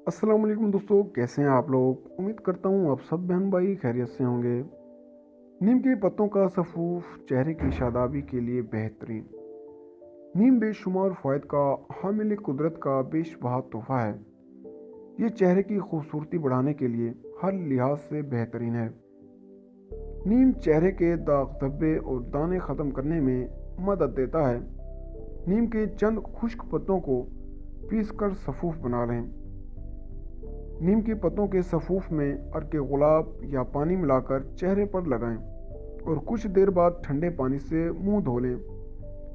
अस्सलाम वालेकुम दोस्तों, कैसे हैं आप लोग। उम्मीद करता हूँ आप सब बहन भाई खैरियत से होंगे। नीम के पत्तों का सफूफ चेहरे की शादाबी के लिए बेहतरीन। नीम बेशुमार फ़वाद का हामिल कुदरत का बेशबहा तोहफा है। ये चेहरे की खूबसूरती बढ़ाने के लिए हर लिहाज से बेहतरीन है। नीम चेहरे के दाग धब्बे और दाने ख़त्म करने में मदद देता है। नीम के चंद खुश्क पत्तों को पीस कर सफूफ बना लें। नीम के पत्तों के सफूफ में अर्क गुलाब या पानी मिलाकर चेहरे पर लगाएं और कुछ देर बाद ठंडे पानी से मुंह धो लें।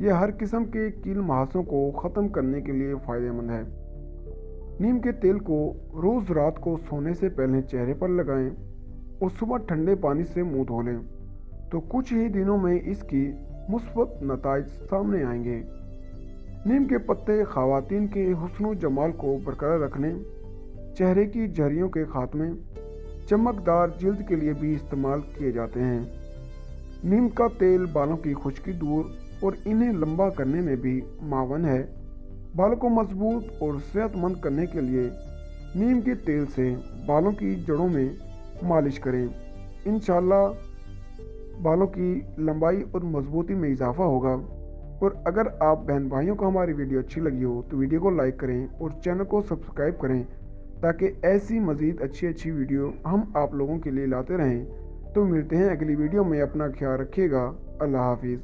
यह हर किस्म के कील मुहासों को ख़त्म करने के लिए फ़ायदेमंद है। नीम के तेल को रोज़ रात को सोने से पहले चेहरे पर लगाएं और सुबह ठंडे पानी से मुंह धो लें तो कुछ ही दिनों में इसकी मुस्बत नताइज सामने आएंगे। नीम के पत्ते ख़वातीन के हुस्न जमाल को बरकरार रखने, चेहरे की झुर्रियों के खात्मे, चमकदार जिल्द के लिए भी इस्तेमाल किए जाते हैं। नीम का तेल बालों की खुश्की दूर और इन्हें लंबा करने में भी मावन है। बालों को मजबूत और सेहतमंद करने के लिए नीम के तेल से बालों की जड़ों में मालिश करें। इंशाल्लाह बालों की लंबाई और मजबूती में इजाफा होगा। और अगर आप बहन भाइयों को हमारी वीडियो अच्छी लगी हो तो वीडियो को लाइक करें और चैनल को सब्सक्राइब करें ताकि ऐसी मज़ीद अच्छी वीडियो हम आप लोगों के लिए लाते रहें। तो मिलते हैं अगली वीडियो में। अपना ख्याल रखिएगा। अल्लाह हाफिज़।